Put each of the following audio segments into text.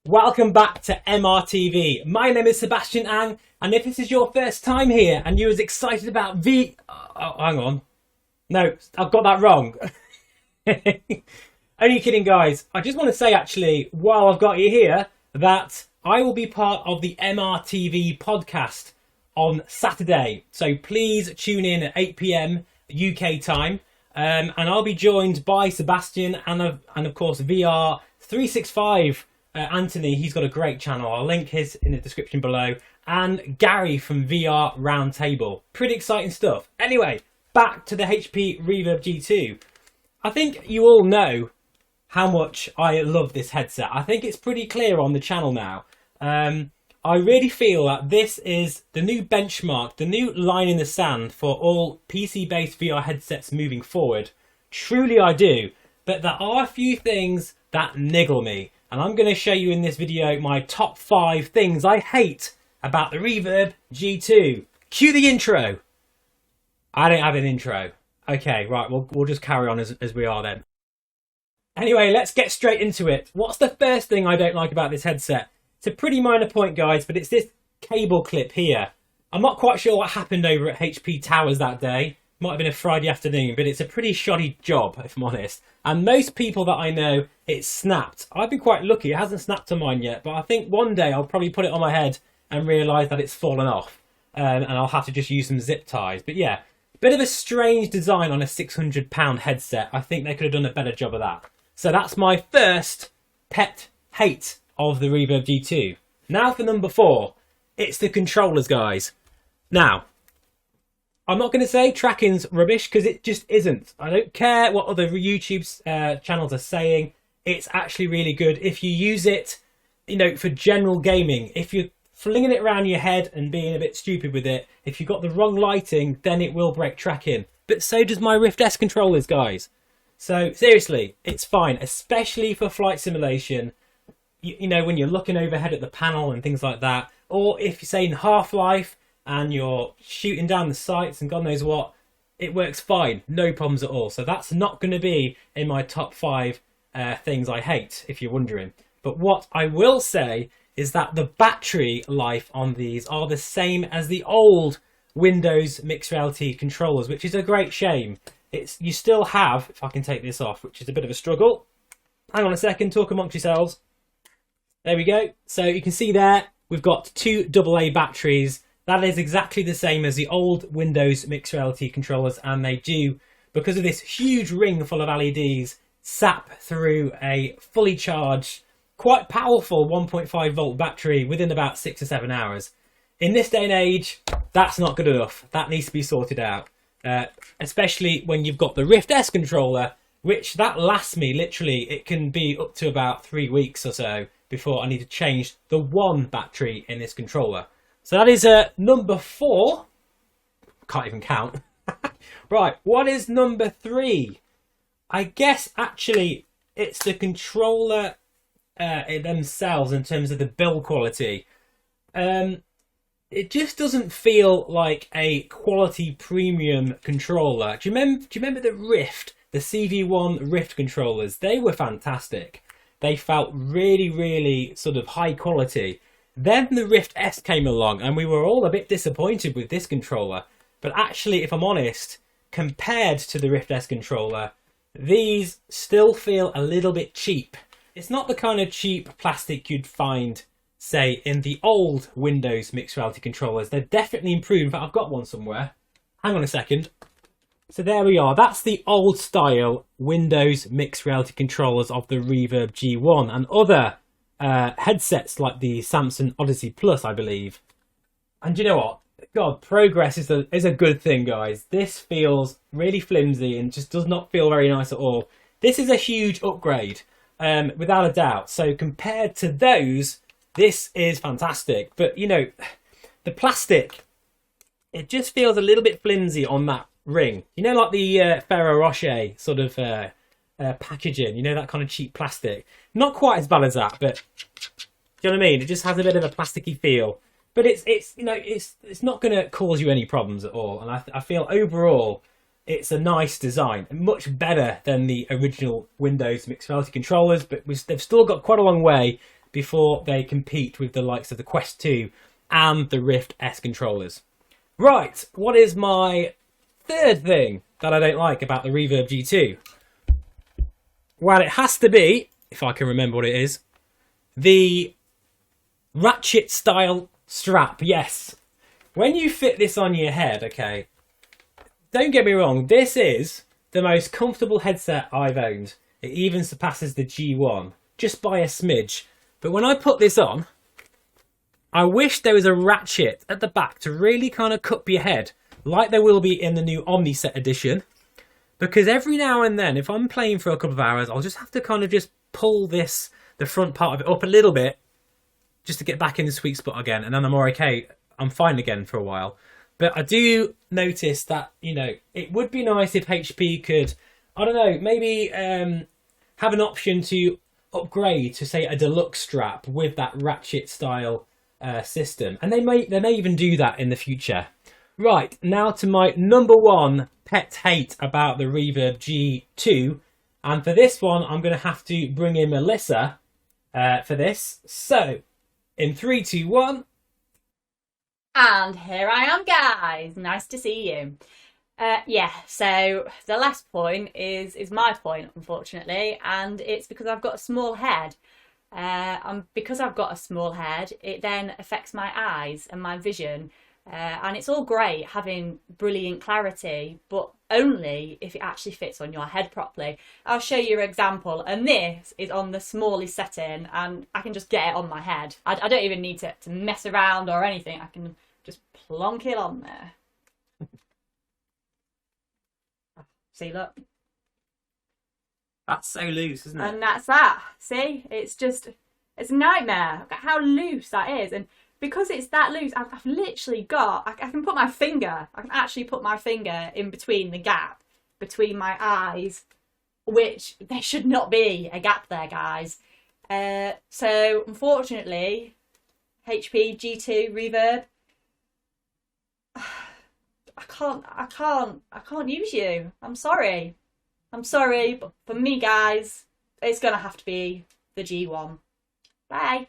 welcome back to MRTV. My name is Sebastian Ang, and if this is your first time here and you're as excited about hang on. No, I've got that wrong. Only kidding, guys. I just want to say, actually, while I've got you here, that I will be part of the MRTV podcast on Saturday. So please tune in at 8 PM UK time. And I'll be joined by Sebastian and of course VR 365 Anthony. He's got a great channel. I'll link his in the description below. And Gary from VR Roundtable. Pretty exciting stuff. Anyway, back to the HP Reverb G2. I think you all know how much I love this headset. I think it's pretty clear on the channel now. I really feel that this is the new benchmark, the new line in the sand for all PC-based VR headsets moving forward. Truly I do, but there are a few things that niggle me. And I'm going to show you in this video my top 5 things I hate about the Reverb G2. Cue the intro. I don't have an intro. Okay, right, we'll just carry on as we are then. Anyway, let's get straight into it. What's the first thing I don't like about this headset? It's a pretty minor point, guys, but it's this cable clip here. I'm not quite sure what happened over at HP Towers that day. Might have been a Friday afternoon, but it's a pretty shoddy job, if I'm honest. And most people that I know, it's snapped. I've been quite lucky. It hasn't snapped on mine yet, but I think one day I'll probably put it on my head and realise that it's fallen off. And I'll have to just use some zip ties. But yeah, bit of a strange design on a £600 headset. I think they could have done a better job of that. So that's my first pet hate of the Reverb G2. Now for number 4, it's the controllers, guys. Now, I'm not going to say tracking's rubbish because it just isn't. I don't care what other YouTube channels are saying. It's actually really good if you use it, you know, for general gaming. If you're flinging it around your head and being a bit stupid with it, if you've got the wrong lighting, then it will break tracking. But so does my Rift S controllers, guys. So seriously, it's fine, especially for flight simulation. You know, when you're looking overhead at the panel and things like that, or if you're saying Half-Life and you're shooting down the sights and God knows what, it works fine, no problems at all. So that's not going to be in my top 5 things I hate, if you're wondering. But what I will say is that the battery life on these are the same as the old Windows mixed reality controllers, which is a great shame. You still have, if I can take this off, which is a bit of a struggle. Hang on a second, talk amongst yourselves. There we go. So you can see there, we've got 2 AA batteries. That is exactly the same as the old Windows mixed reality controllers, and they do, because of this huge ring full of LEDs, sap through a fully charged, quite powerful 1.5 volt battery within about 6 or 7 hours. In this day and age, that's not good enough. That needs to be sorted out, especially when you've got the Rift S controller, which that lasts me literally, it can be up to about 3 weeks or so before I need to change the one battery in this controller. So that is number 4. Can't even count. Right, what is number 3? I guess actually it's the controller themselves in terms of the build quality. It just doesn't feel like a quality premium controller. Do you remember the Rift, the CV1 Rift controllers? They were fantastic. They felt really, really sort of high quality. Then the Rift S came along and we were all a bit disappointed with this controller. But actually, if I'm honest, compared to the Rift S controller, these still feel a little bit cheap. It's not the kind of cheap plastic you'd find, say, in the old Windows mixed reality controllers. They're definitely improved. In fact, I've got one somewhere. Hang on a second. So there we are. That's the old style Windows mixed reality controllers of the Reverb G1 and other headsets like the Samsung Odyssey Plus, I believe. And you know what? God, progress is a good thing, guys. This feels really flimsy and just does not feel very nice at all. This is a huge upgrade, without a doubt. So compared to those, this is fantastic. But, you know, the plastic, it just feels a little bit flimsy on that ring. You know, like the Ferrero Rocher sort of packaging, you know, that kind of cheap plastic. Not quite as bad as that, but do you know what I mean? It just has a bit of a plasticky feel. But it's you know, it's not going to cause you any problems at all. And I feel overall it's a nice design, much better than the original Windows mixed reality controllers. But they've still got quite a long way before they compete with the likes of the Quest 2 and the Rift S controllers. Right, what is my third thing that I don't like about the Reverb G2? Well, it has to be, if I can remember what it is, the ratchet style strap. Yes, when you fit this on your head, okay, don't get me wrong, this is the most comfortable headset I've owned. It even surpasses the G1 just by a smidge. But when I put this on, I wish there was a ratchet at the back to really kind of cup your head, like there will be in the new Omniset edition. Because every now and then, if I'm playing for a couple of hours, I'll just have to kind of just pull the front part of it up a little bit, just to get back in the sweet spot again, and then I'm okay. I'm fine again for a while. But I do notice that, you know, it would be nice if HP could, I don't know, maybe have an option to upgrade to, say, a deluxe strap with that ratchet style system, and they may even do that in the future. Right, now to my number one pet hate about the Reverb G2, and for this one I'm going to have to bring in Melissa for this. So in 3, 2, 1, and here I am, guys. Nice to see you. Yeah, so the last point is my point, unfortunately, and it's because I've got a small head. Because I've got a small head, it then affects my eyes and my vision. And it's all great having brilliant clarity, but only if it actually fits on your head properly. I'll show you an example, and this is on the smallest setting, and I can just get it on my head. I don't even need to mess around or anything. I can just plonk it on there. See, look. That's so loose, isn't it? And that's that. See, it's a nightmare. Look at how loose that is. And because it's that loose, I've literally got, I can put my finger, I can actually put my finger in between the gap between my eyes, which there should not be a gap there, guys. So unfortunately, HP G2 Reverb, I can't use you. I'm sorry, but for me, guys, it's gonna have to be the G1. Bye.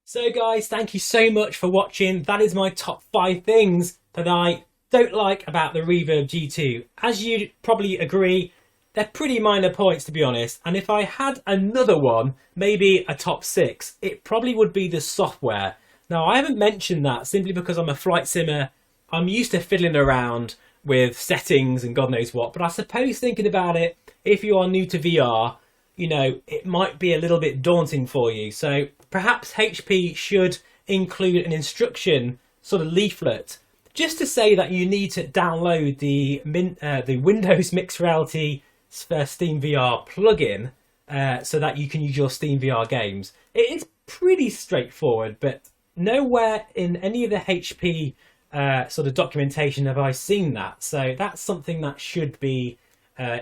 So guys, thank you so much for watching. That is my top 5 things that I don't like about the Reverb G2. As you'd probably agree, they're pretty minor points, to be honest. And if I had another one, maybe a top 6, it probably would be the software. Now, I haven't mentioned that simply because I'm a flight simmer. I'm used to fiddling around with settings and God knows what. But I suppose thinking about it, if you are new to VR, you know, it might be a little bit daunting for you. So perhaps HP should include an instruction sort of leaflet just to say that you need to download the Windows Mixed Reality Steam VR plugin so that you can use your Steam VR games. It is pretty straightforward, but nowhere in any of the HP sort of documentation have I seen that. So that's something that should be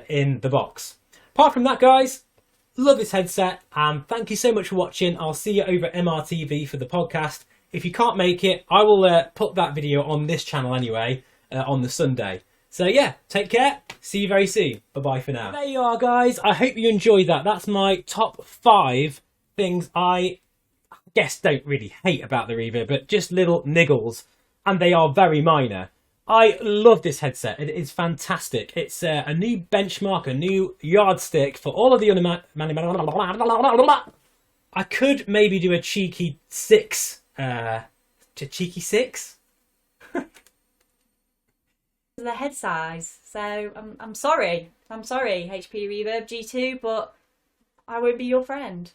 in the box. Apart from that, guys, love this headset, and thank you so much for watching. I'll see you over at MRTV for the podcast. If you can't make it, I will put that video on this channel anyway on the Sunday. So yeah, take care. See you very soon. Bye-bye for now. There you are, guys. I hope you enjoyed that. That's my top 5 things I guess don't really hate about the Reverb, but just little niggles, and they are very minor. I love this headset. It is fantastic. It's a new benchmark, a new yardstick for all of the other I could maybe do a cheeky 6. Cheeky 6? The head size. So I'm sorry. I'm sorry, HP Reverb G2, but I won't be your friend.